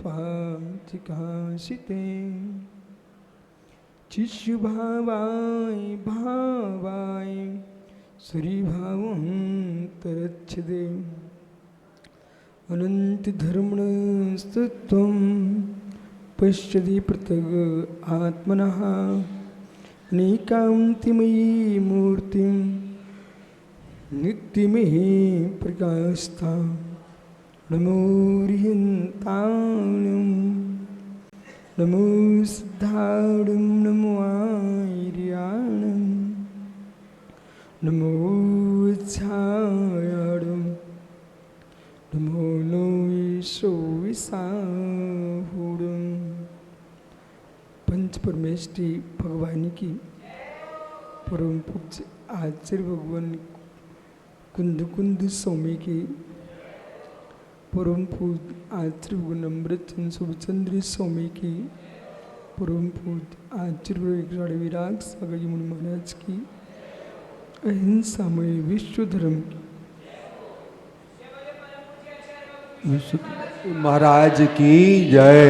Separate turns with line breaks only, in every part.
त्वाचिकाशिते चिशुभावाय भावाय श्रीभावं तरच्छदे अनन्तधर्मणस्तत्त्वं पश्यति पृथग् आत्मनः अनेकान्तिमयी मूर्तिं नित्यमयी प्रकाशता नमो रिहन्ताणं नमो सिद्धाणं नमो आर्याणं नमो छायाणं नमो नो विश्वविसाहुडं। पंच परमेष्टि भगवान की परम पूज्य आचार्य भगवान कुंद कुंद स्वामी की परम पूज्य आचार्य भगवान अमृतचंद्र शुभचंद्र स्वामी की परम पूज्य आचार्य विराग सागर मुनि महाराज की अहिंसामय विश्व धर्म की
महाराज की जय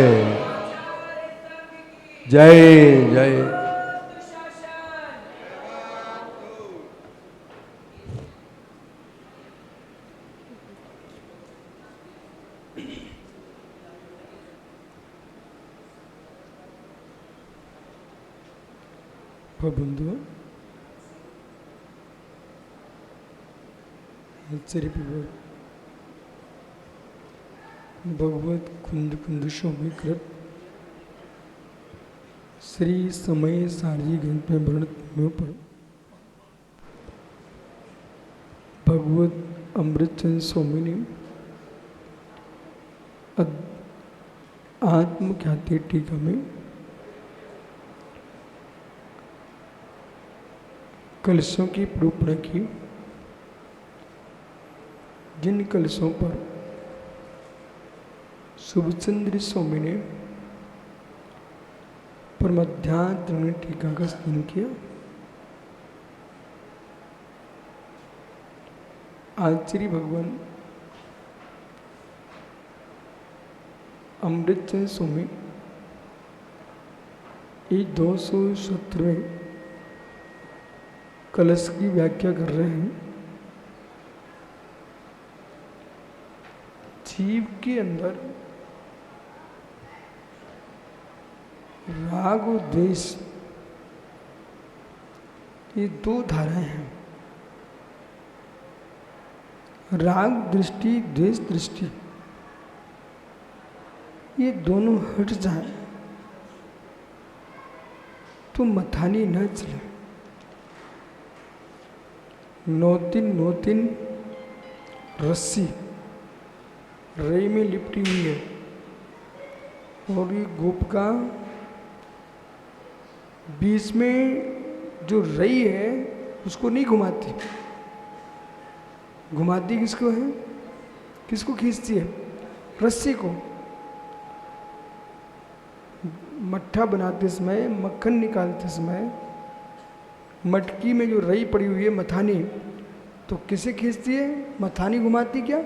जय जय।
बंधु आचार्य भगवत कुंद कुंद स्वामी कृत श्री समय सारजी ग्रंथ में वर्णित पर भगवत अमृतचंद्र स्वामी ने आत्मख्याति टीका में कलशों की निरूपण की। जिन कलशों पर शुभचंद्र स्वामी ने परमाध्यात्म टीका का स्नान किया, आचार्य भगवान अमृतचंद्र स्वामी ये 217वें कलश की व्याख्या कर रहे हैं। जीव के अंदर राग और द्वेष ये 2 धाराएं हैं। राग दृष्टि द्वेष दृष्टि ये दोनों हट जाए तो मथानी न चले। नौतिन रस्सी रई में लिपटी हुई है और ये गोपिका बीच में जो रई है उसको नहीं घुमाती। घुमाती किसको है? किसको खींचती है? रस्सी को। मट्ठा बनाते समय, मक्खन निकालते समय मटकी में जो रई पड़ी हुई है मथानी, तो किसे खींचती है? मथानी घुमाती क्या?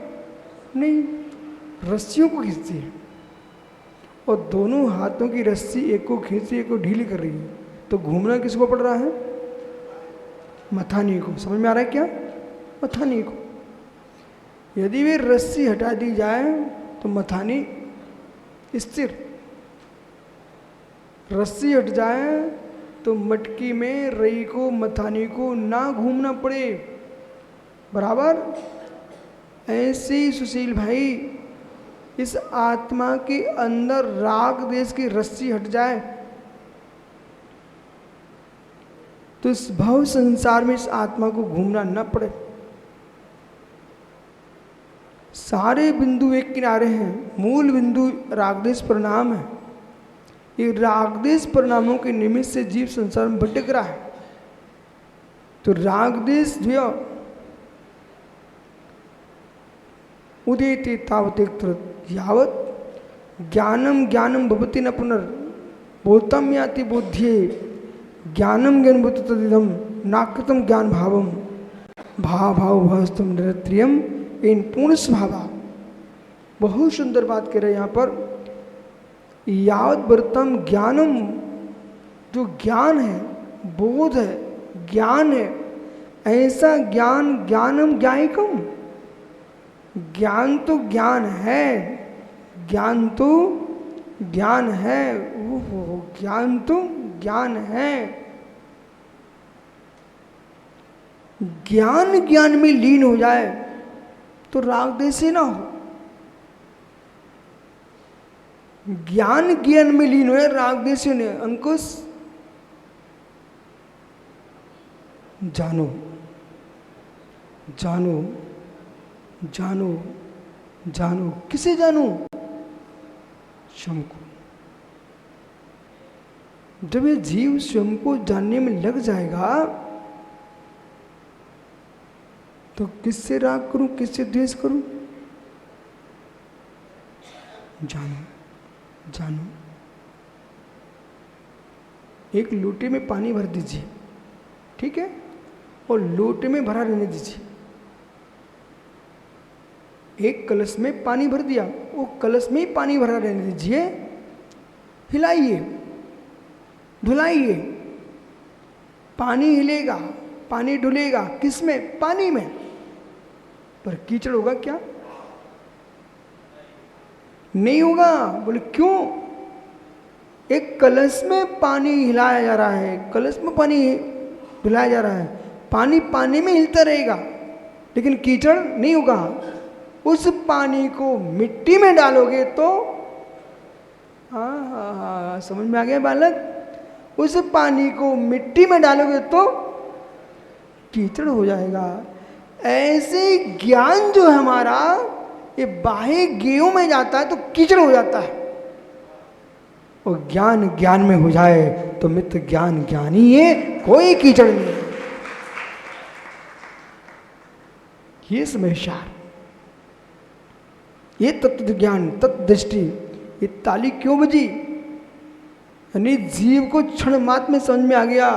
नहीं, रस्सियों को खींचती है। और दोनों हाथों की रस्सी एक को खींची एक को ढीली कर रही है, तो घूमना किसको पड़ रहा है? मथानी को। समझ में आ रहा है क्या? मथानी को। यदि वे रस्सी हटा दी जाए तो मथानी स्थिर, रस्सी हट जाए तो मटकी में रई को मथानी को ना घूमना पड़े। बराबर ऐसे ही सुशील भाई, इस आत्मा के अंदर राग देश की रस्सी हट जाए तो इस भव संसार में इस आत्मा को घूमना न पड़े। सारे बिंदु एक किनारे हैं, मूल बिंदु रागदेश परिणाम है। ये रागदेश परिणामों के निमित्त से जीव संसार में भटक रहा है। तो रागदेश द्वय उदेते तावत यावत ज्ञानम ज्ञानम भवति न पुनर् बोधम याति बोध्ये ज्ञानम ज्ञान भूत तदिदम नाकृतम ज्ञान भावम भाव भाव भास्तम निरत्रियम इन पूर्ण स्वभावा। बहुत सुंदर बात कह रहे हैं यहाँ पर। यावत वर्तम ज्ञानम, जो ज्ञान है, बोध है, ज्ञान है, ऐसा ज्ञान ज्ञानम ज्ञायकम, ज्ञान तो ज्ञान है, ज्ञान तो ज्ञान है, ओहो ज्ञान तो ज्ञान है। ज्ञान ज्ञान में लीन हो जाए तो राग द्वेष से ना हो, ज्ञान ज्ञान में लीन हो राग द्वेष से नहीं। अंकुश जानो जानो जानो जानो, किसे जानो? स्वयं को। जब ये जीव स्वयं को जानने में लग जाएगा तो किससे राग करूं, किससे द्वेष करूं? जानो जानो। एक लोटे में पानी भर दीजिए, ठीक है, और लोटे में भरा रहने दीजिए। एक कलश में पानी भर दिया, वो कलश में ही पानी भरा रहने दीजिए, हिलाइए, धुलाइए, पानी हिलेगा, पानी डुलेगा, किसमें? पानी में। पर कीचड़ होगा क्या? नहीं होगा। बोले क्यों? एक कलश में पानी हिलाया जा रहा है, कलश में पानी डुलाया जा रहा है, पानी पानी में हिलता रहेगा, लेकिन कीचड़ नहीं होगा। उस पानी को मिट्टी में डालोगे तो हाँ, समझ में आ गया बालक? उस पानी को मिट्टी में डालोगे तो कीचड़ हो जाएगा। ऐसे ज्ञान जो है हमारा, ये बाह्य गेहूं में जाता है तो कीचड़ हो जाता है, और ज्ञान ज्ञान में हो जाए तो मित्र ज्ञान ज्ञान ही है, कोई कीचड़ नहीं है। ये समझार, ये तत्व ज्ञान, तत्व दृष्टि, ये ताली क्यों बजी? यानी जीव को क्षण मात्र में समझ में आ गया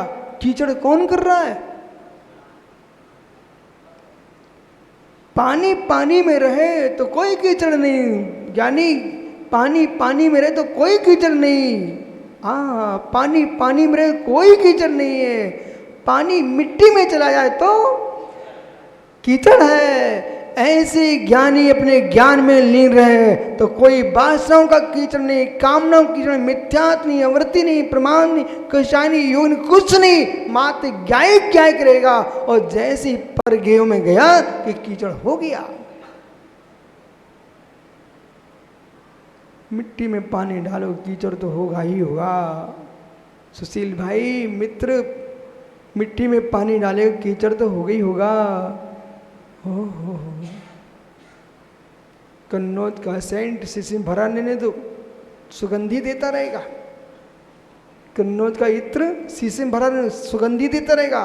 कीचड़ कौन कर रहा है। पानी पानी में रहे तो कोई कीचड़ नहीं, यानी पानी पानी में रहे तो कोई कीचड़ नहीं। हाँ, पानी पानी में रहे कोई कीचड़ नहीं है। पानी मिट्टी में चला जाए तो कीचड़ है। ऐसे ज्ञानी अपने ज्ञान में लीन रहे तो कोई वासनाओं का कीचड़ नहीं, कामनाओं की कीचड़, मिथ्यात्व नहीं, अवृत्ति नहीं, प्रमाण नहीं, कषाय नहीं, योग नहीं, कुछ नहीं, मात्र ज्ञायक ज्ञायक रहेगा। और जैसे ही पर गेहूं में गया कि कीचड़ हो गया। मिट्टी में पानी डालो, कीचड़ तो होगा ही होगा। सुशील भाई मित्र, मिट्टी में पानी डाले कीचड़ तो होगा ही होगा। हो कन्नौज का सेंट शीशी भरा रहने दो, सुगंधी देता रहेगा। कन्नौज का इत्र शीशे में भरा रहने, सुगंधी देता रहेगा।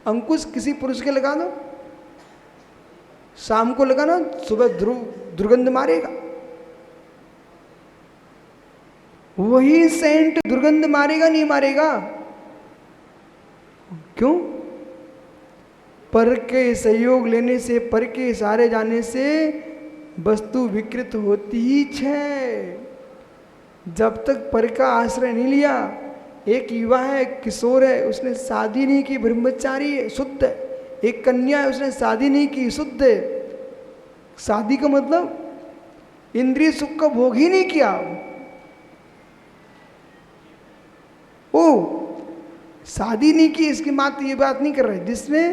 अंकुश किसी पुरुष के लगा दो, शाम को लगाना, सुबह दुर्गंध मारेगा। वही सेंट दुर्गंध मारेगा नहीं मारेगा? क्यों? पर के सहयोग लेने से, पर के सहारे जाने से वस्तु विकृत होती ही है। जब तक पर का आश्रय नहीं लिया, एक युवा है, एक किशोर है, उसने शादी नहीं की, ब्रह्मचारी है, शुद्ध है। एक कन्या है, उसने शादी नहीं की, शुद्ध है। शादी का मतलब इंद्रिय सुख का भोग ही नहीं किया। ओ शादी नहीं की, इसकी मात्र ये बात नहीं कर रहे, जिसने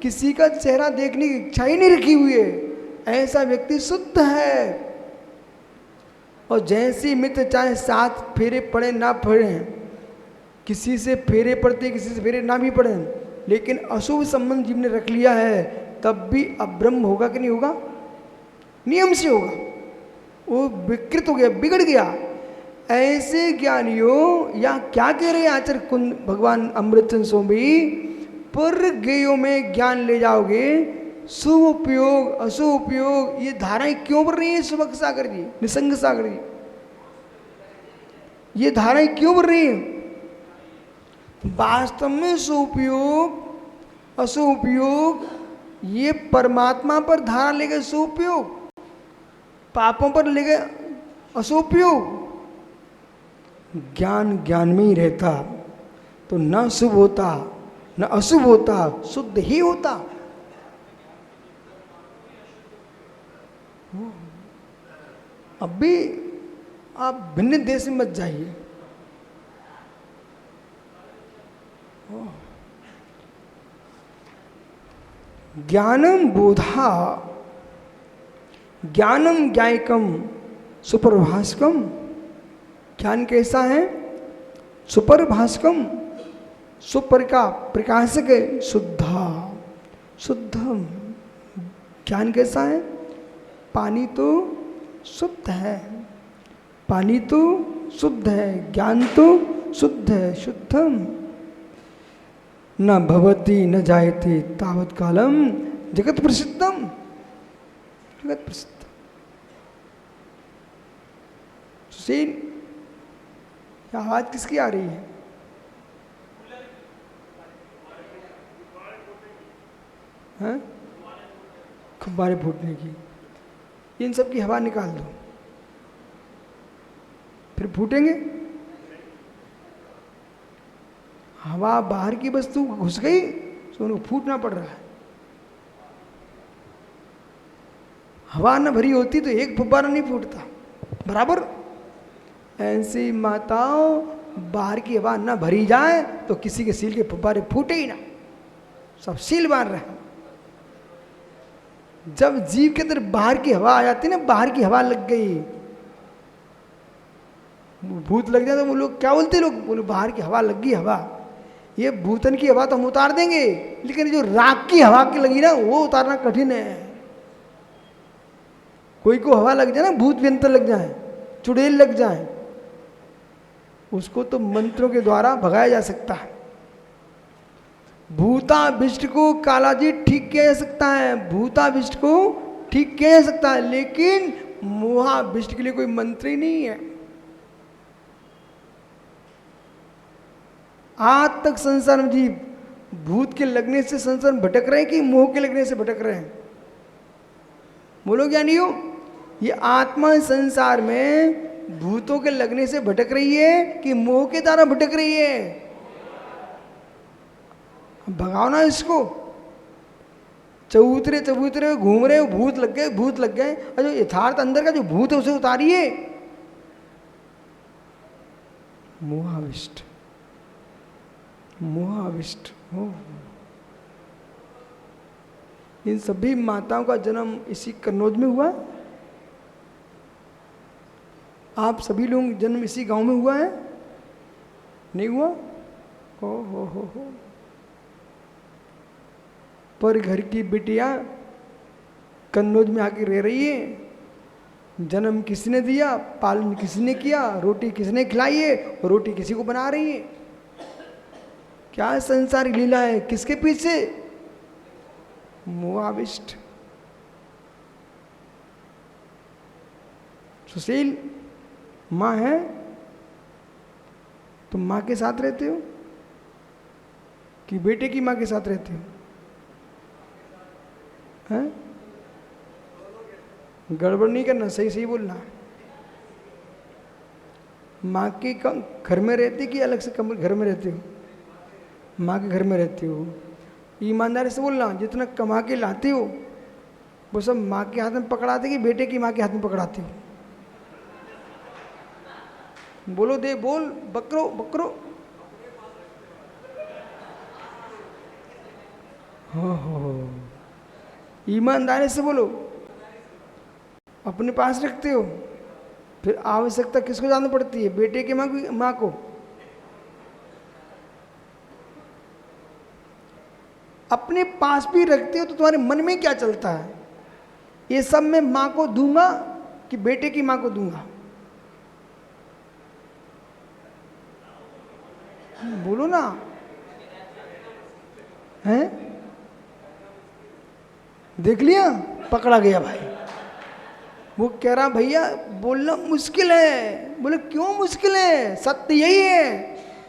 किसी का चेहरा देखने की इच्छा ही नहीं रखी हुई है, ऐसा व्यक्ति शुद्ध है। और जैसे मित्र चाहे 7 फेरे पड़े ना पड़े, किसी से फेरे पड़ते, किसी से फेरे ना भी पड़े, लेकिन अशुभ संबंध जिसने रख लिया है तब भी अब्रह्म होगा कि नहीं होगा? नियम से होगा। वो विकृत हो गया, बिगड़ गया। ऐसे ज्ञानियों या क्या कह रहे हैं आचार्य कुंद भगवान अमृतचंद स्वामी, पर गेयों में ज्ञान ले जाओगे, शुभ उपयोग अशुभ उपयोग, ये धाराएं क्यों बढ़ रही हैं? सुबह सागर जी, निसंग सागर जी, ये धाराएं क्यों बढ़ रही हैं? वास्तव में शुभ उपयोग अशुभ उपयोग ये परमात्मा पर धारा लेकर शुभ उपयोग, पापों पर लेकर असोपयोग। ज्ञान ज्ञान में ही रहता तो न शुभ होता न अशुभ होता, शुद्ध ही होता। अब भी आप भिन्न देश में मत जाइए। ज्ञानम बोधा ज्ञानम ज्ञायकम सुप्रभास्कम। ज्ञान कैसा है? सुप्रभास्कम, सुपर का प्रकाशक है, शुद्धा शुद्धम। ज्ञान कैसा है? पानी तो शुद्ध है, पानी तो शुद्ध है, ज्ञान तो शुद्ध है, शुद्धम। न भवति न जायते तावत कालम जगत प्रसिद्धम। जगत प्रसिद्ध। सुशील, आवाज किसकी आ रही है? हैं? गुब्बारे फूटने की। इन सब की हवा निकाल दो, फिर फूटेंगे। हवा बाहर की वस्तु घुस गई तो उनको फूटना पड़ रहा है। हवा न भरी होती तो एक फुब्बारा नहीं फूटता, बराबर। ऐसी माताओं, बाहर की हवा न भरी जाए तो किसी के सील के फुब्बारे फूटे ही ना, सब सील मार रहे हैं। जब जीव के अंदर बाहर की हवा आ जाती है ना, बाहर की हवा लग गई, भूत लग जाए तो वो लोग क्या बोलते, लोग बोले बाहर की हवा लग गई। हवा, ये भूतन की हवा तो हम उतार देंगे, लेकिन जो राख की हवा की लगी ना, वो उतारना कठिन है। कोई को हवा लग जाए ना, भूत व्यंतर लग जाए, चुड़ैल लग जाए, उसको तो मंत्रों के द्वारा भगाया जा सकता है। भूताभिष्ट को कालाजी ठीक किया जा सकता है, भूताभिष्ट को ठीक किया जा सकता है, लेकिन मोहाभिष्ट के लिए कोई मंत्र ही नहीं है। आज तक संसार में जीव भूत के लगने से संसार में भटक रहे हैं कि मोह के लगने से भटक रहे हैं? बोलो ज्ञानियों, ये आत्मा संसार में भूतों के लगने से भटक रही है कि मोह के द्वारा भटक रही है? भगाओ ना इसको। चबूतरे चबूतरे घूम रहे हो, भूत लग गए, भूत लग गए। और जो यथार्थ अंदर का जो भूत है उसे उतारिए। मोहाविष्ट, मोहाविष्ट हो। इन सभी माताओं का जन्म इसी कन्नौज में हुआ। आप सभी लोग जन्म इसी गांव में हुआ है? नहीं हुआ? हो। पर घर की बिटिया कन्नौज में आके रह रही है। जन्म किसने दिया, पालन किसने किया, रोटी किसने खिलाई है, रोटी किसी को बना रही है। क्या संसारी लीला है, किसके पीछे? मोहाविष्ट। सुशील, माँ है, तुम माँ के साथ रहते हो कि बेटे की माँ के साथ रहते हो? हैं? गड़बड़ नहीं करना, सही सही बोलना। माँ के घर में रहती कि अलग से घर में रहते हो? माँ के घर में रहते हो। ईमानदारी से बोलना, जितना कमा के लाते हो वो सब माँ के हाथ में पकड़ाते कि बेटे की माँ के हाथ में पकड़ाते हो? बोलो दे, बोल, बकरो बकरो। हो, ईमानदारी से बोलो। अपने पास रखते हो, फिर आवश्यकता किसको जानना पड़ती है? बेटे की माँ को। अपने पास भी रखते हो तो तुम्हारे मन में क्या चलता है? ये सब मैं माँ को दूंगा कि बेटे की माँ को दूंगा? बोलो ना। हैं? देख लिया, पकड़ा गया भाई। वो कह रहा भैया बोलना मुश्किल है। बोले क्यों मुश्किल है? सत्य यही है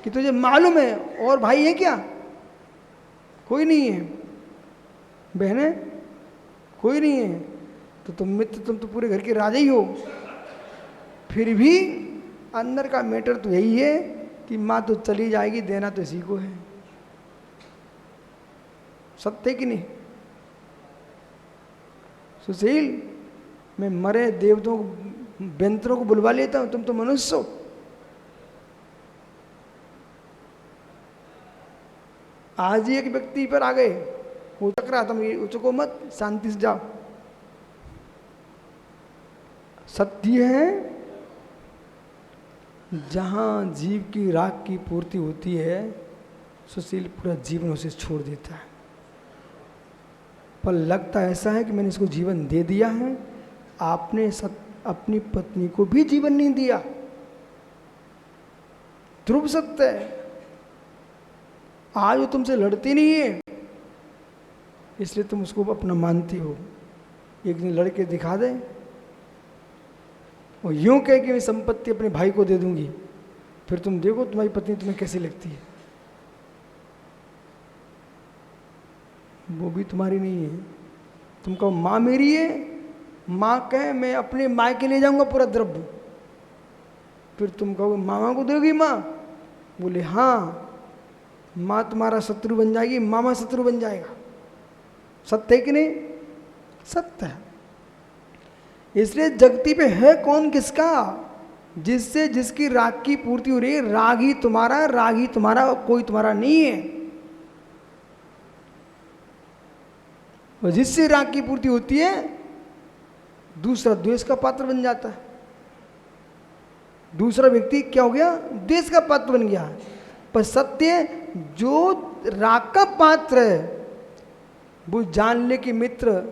कि तुझे मालूम है। और भाई है क्या? कोई नहीं है। बहने कोई नहीं है। तो तुम मित्र, तुम तो पूरे घर के राजा ही हो। फिर भी अंदर का मैटर तो यही है कि माँ तो चली जाएगी, देना तो इसी को है। सत्य कि नहीं? सुशील, मैं मरे देवताओं को, व्यंतरों को बुलवा लेता हूं, तुम तो मनुष्य हो। आज ही एक व्यक्ति पर आ गए, वो उचक रहा, तुम ये उचको मत, शांति से जाओ। सत्य है, जहां जीव की राख की पूर्ति होती है, सुशील पूरा जीवन उसे छोड़ देता है। पर लगता ऐसा है कि मैंने इसको जीवन दे दिया है, आपने अपनी पत्नी को भी जीवन नहीं दिया। ध्रुव सत्य है। आज वो तुमसे लड़ती नहीं है, इसलिए तुम उसको अपना मानती हो। एक दिन लड़के दिखा दे, और यूं कह कि मैं संपत्ति अपने भाई को दे दूंगी, फिर तुम देखो तुम्हारी पत्नी तुम्हें कैसी लगती है। वो भी तुम्हारी नहीं है। तुम कहो माँ मेरी है, माँ कहे मैं अपने माँ के ले जाऊंगा पूरा द्रव्य, फिर तुम कहो मामा को दोगी माँ? बोले हाँ, माँ तुम्हारा शत्रु बन जाएगी, मामा शत्रु बन जाएगा। सत्य है कि नहीं? सत्य है। इसलिए जगती पे है कौन किसका? जिससे जिसकी राग की पूर्ति हो रही है। राग ही तुम्हारा, कोई तुम्हारा नहीं है। और जिससे राग की पूर्ति होती है, दूसरा द्वेष का पात्र बन जाता है। दूसरा व्यक्ति क्या हो गया? द्वेष का पात्र बन गया। पर सत्य, जो राग का पात्र है, वो जान ले कि मित्र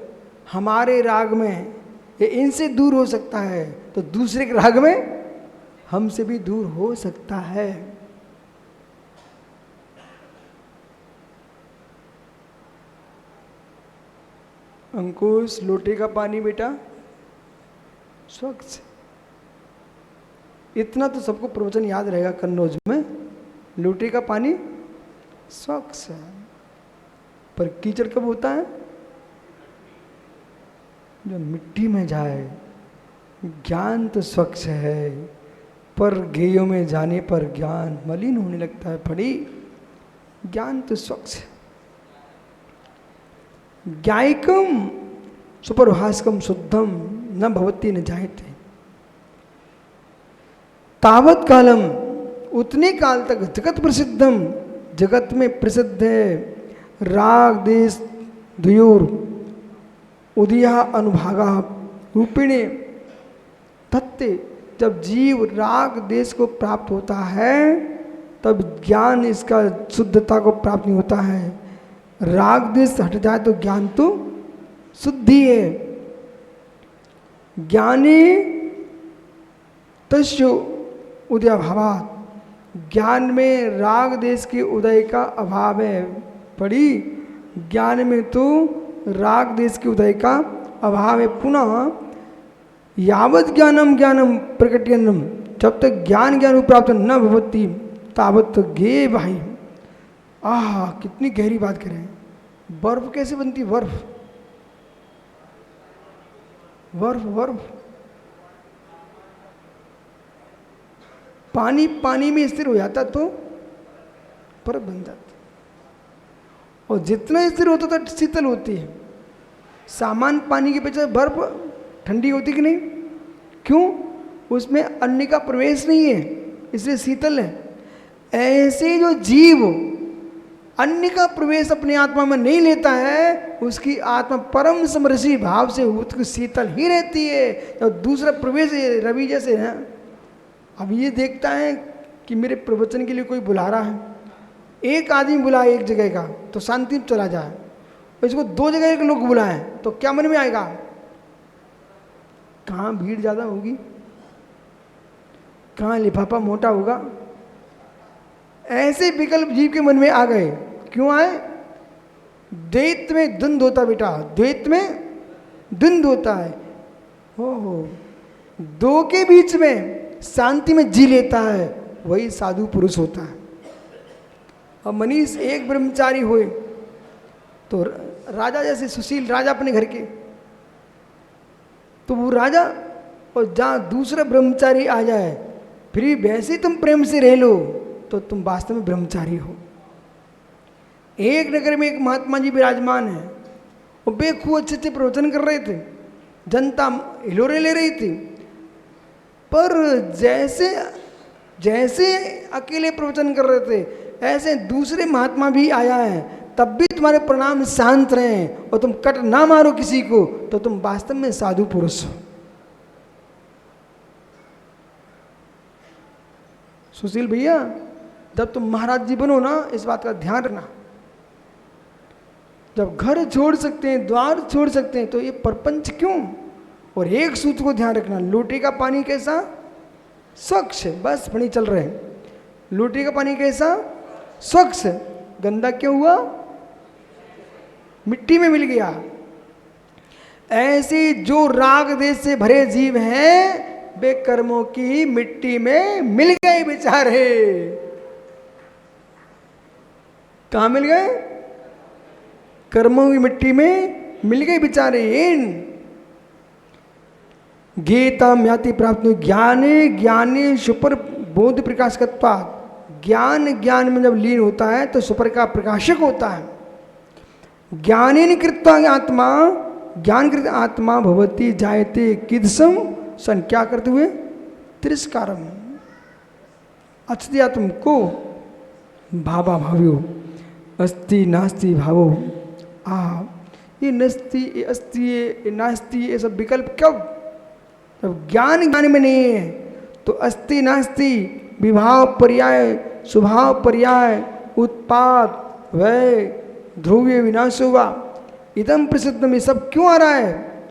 हमारे राग में ये इनसे दूर हो सकता है, तो दूसरे के राग में हमसे भी दूर हो सकता है। अंकुश, लोटे का पानी बेटा स्वच्छ। इतना तो सबको प्रवचन याद रहेगा कन्नौज में, लोटे का पानी स्वच्छ है। पर कीचड़ कब होता है? जो मिट्टी में जाए। ज्ञान तो स्वच्छ है, पर गेयों में जाने पर ज्ञान मलिन होने लगता है। पड़ी ज्ञान तो स्वच्छ है। ज्ञायकम सुपरभास्कम शुद्धम न भवती न जायते। तावत कालम, उतने काल तक जगत प्रसिद्धम, जगत में प्रसिद्ध है। राग देश द्वयोर उदया अनुभागा रूपिणे तत्ते। जब जीव राग देश को प्राप्त होता है, तब ज्ञान इसका शुद्धता को प्राप्त नहीं होता है। राग देश हट जाए तो ज्ञान तो शुद्धि है। ज्ञानी तस्य उदय अभावात्, ज्ञान में राग देश के उदय का अभाव है। पढ़ी, ज्ञान में तो राग देश के उदय का अभाव है। पुनः यावत ज्ञानम ज्ञानम प्रकटयनम, जब तक ज्ञान प्राप्त न भवती तावत गे भाई। आह, कितनी गहरी बात करें। बर्फ कैसे बनती? बर्फ पानी में स्थिर हो जाता तो बर्फ बन जाती, और जितना स्थिर होता था शीतल होती है। सामान्य पानी के पेक्षा बर्फ ठंडी होती कि नहीं? क्यों? उसमें अन्य का प्रवेश नहीं है, इसलिए शीतल है। ऐसे जो जीव अन्य का प्रवेश अपनी आत्मा में नहीं लेता है, उसकी आत्मा परम समरसी भाव से उसकी शीतल ही रहती है। और दूसरा प्रवेश रवि जैसे है। अब ये देखता है कि मेरे प्रवचन के लिए कोई बुला रहा है, एक आदमी बुलाए एक जगह का तो शांति चला जाए, इसको 2 जगह के लोग बुलाएं तो क्या मन में आएगा? कहाँ भीड़ ज़्यादा होगी, कहाँ लिफाफा मोटा होगा। ऐसे विकल्प जीव के मन में आ गए। क्यों आए? द्वैत में द्वंद्व होता बेटा, द्वैत में द्वंद्व होता है। हो दो के बीच में शांति में जी लेता है, वही साधु पुरुष होता है। अब मनीष एक ब्रह्मचारी हुए तो राजा, जैसे सुशील राजा अपने घर के, तो वो राजा और जहाँ दूसरा ब्रह्मचारी आ जाए फिर भी वैसे ही तुम प्रेम से रह लो तो तुम वास्तव में ब्रह्मचारी हो। एक नगर में एक महात्मा जी विराजमान है, वो बेखूब अच्छे अच्छे प्रवचन कर रहे थे, जनता हिलोरे ले रही थी, पर जैसे जैसे अकेले प्रवचन कर रहे थे ऐसे दूसरे महात्मा भी आया है, तब भी तुम्हारे प्रणाम शांत रहे और तुम कट ना मारो किसी को, तो तुम वास्तव में साधु पुरुष हो। सुशील भैया, जब तुम महाराज जी बनो ना, इस बात का ध्यान रखना, जब घर छोड़ सकते हैं, द्वार छोड़ सकते हैं, तो ये प्रपंच क्यों। और एक सूत्र को ध्यान रखना, लोटे का पानी कैसा, स्वच्छ, बस पानी चल रहे हैं, लोटे का पानी कैसा, स्वच्छ, गंदा क्यों हुआ, मिट्टी में मिल गया। ऐसे जो राग देश से भरे जीव हैं वे कर्मों की मिट्टी में मिल गए बेचारे। कहां मिल गए, कर्मों की मिट्टी में मिल गए बेचारे। गीता म्याति प्राप्त ज्ञाने ज्ञाने सुपर बोध प्रकाशकत्वा, ज्ञान ज्ञान में जब लीन होता है तो सुपर का प्रकाशक होता है। ज्ञानेन कृत्वा आत्मा, ज्ञान कृत आत्मा भवती जायते किदसम सन, क्या करते हुए, तिरस्कारम, अच्छत्यात्म को भावा भाव्यो अस्ति नास्ति भावो। ये नस्ति, ये अस्ति, ये नास्ति, ये सब विकल्प कब, जब ज्ञान ज्ञान में नहीं है तो अस्ति नास्ति, विभाव पर्याय, स्वभाव पर्याय, उत्पाद वै ध्रुवीय विनाश हुआ, इदम प्रसिद्ध में सब क्यों आ रहा है।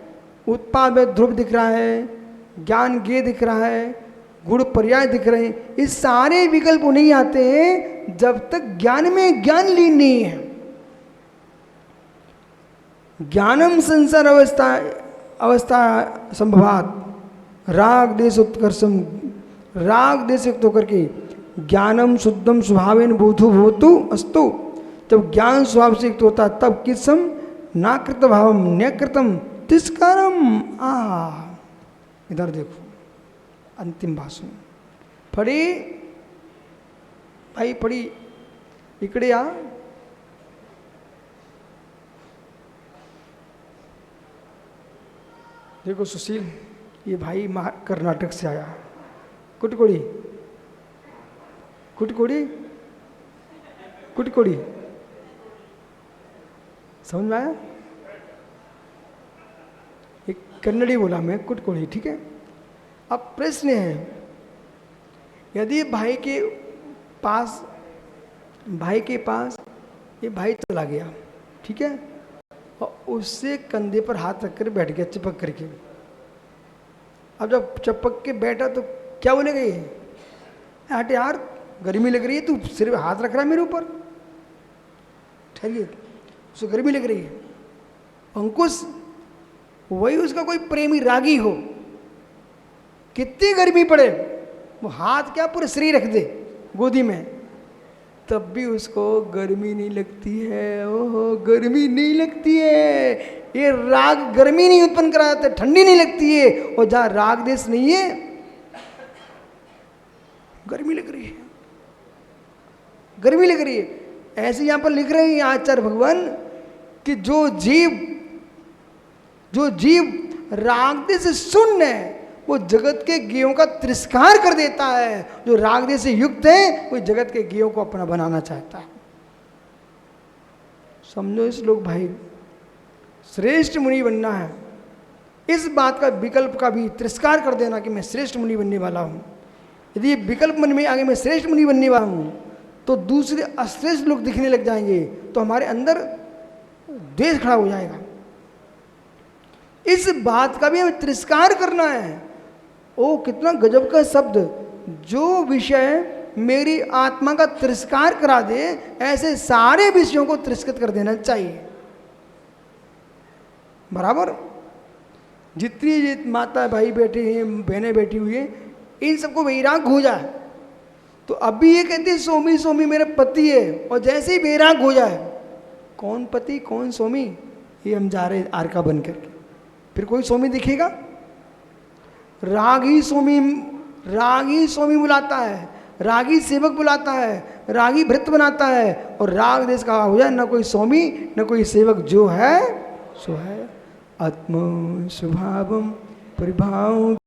उत्पाद में ध्रुव दिख रहा है, ज्ञान ज्ञेय दिख रहा है, गुण पर्याय दिख रहे हैं, ये सारे विकल्प नहीं आते हैं जब तक ज्ञान में ज्ञान लीन नहीं है। ज्ञानम संसार अवस्था अवस्था संभवात, राग देश उत्कर्षम, राग देश युक्त होकर के ज्ञानम शुद्धम स्वभावेन बोधो भवतु अस्तु, जब ज्ञान स्वभाव से युक्त होता तब किसम नाकृत भावम न्यकृतम तिस्कारम। इधर देखो अंतिम भाषण पढ़ी भाई, पढ़ी, इकड़े आ। देखो सुशील, ये भाई कर्नाटक से आया, कुटकोड़ी कुटकोड़ी कुटकोड़ी, समझ में आया, एक कन्नड़ी बोला मैं, कुटकोड़ी, ठीक है। अब प्रश्न है, यदि भाई के पास ये भाई चला गया, ठीक है, और उससे कंधे पर हाथ रखकर बैठ गया चिपक करके, अब जब चिपक के बैठा तो क्या बोलेगा ये, हट यार गर्मी लग रही है, तू सिर पे हाथ रख रहा है मेरे ऊपर, ठहरिए, उसको गर्मी लग रही है। अंकुश वही उसका कोई प्रेमी रागी हो, कितनी गर्मी पड़े, वो हाथ क्या पूरे शरीर रख दे गोदी में, तब भी उसको गर्मी नहीं लगती है। ओहो, गर्मी नहीं लगती है, ये राग गर्मी नहीं उत्पन्न कराता, ठंडी नहीं लगती है। और जहां राग देश नहीं है गर्मी लग रही है, गर्मी लग रही है। ऐसे यहां पर लिख रहे हैं आचार्य भगवान कि जो जीव राग देश से शून्य है वो जगत के ज्ञेयों का तिरस्कार कर देता है, जो राग देश से युक्त है वो जगत के ज्ञेयों को अपना बनाना चाहता है। समझो इस लोग भाई, श्रेष्ठ मुनि बनना है, इस बात का विकल्प का भी तिरस्कार कर देना कि मैं श्रेष्ठ मुनि बनने वाला हूँ। यदि ये विकल्प मन में आगे मैं श्रेष्ठ मुनि बनने वाला हूँ तो दूसरे अश्रेष्ठ लोग दिखने लग जाएंगे, तो हमारे अंदर द्वेष खड़ा हो जाएगा। इस बात का भी हमें तिरस्कार करना है। ओ कितना गजब का शब्द, जो विषय मेरी आत्मा का तिरस्कार करा दे ऐसे सारे विषयों को तिरस्कृत कर देना चाहिए। बराबर, जितनी माता भाई बैठे हैं, बहनें बैठी हुई हैं, इन सबको वैराग हो जाए तो अभी ये कहते हैं स्वामी स्वामी मेरा पति है, और जैसे ही वैराग हो जाए कौन पति कौन स्वामी, ये हम जा रहे आरका बन करके, फिर कोई स्वामी दिखेगा। रागी स्वामी बुलाता है, रागी सेवक बुलाता है, रागी भृत्य बनाता है, और राग देश का हो जाए, न कोई स्वामी न कोई सेवक, जो है सो है। आत्म स्वभावम परिभाव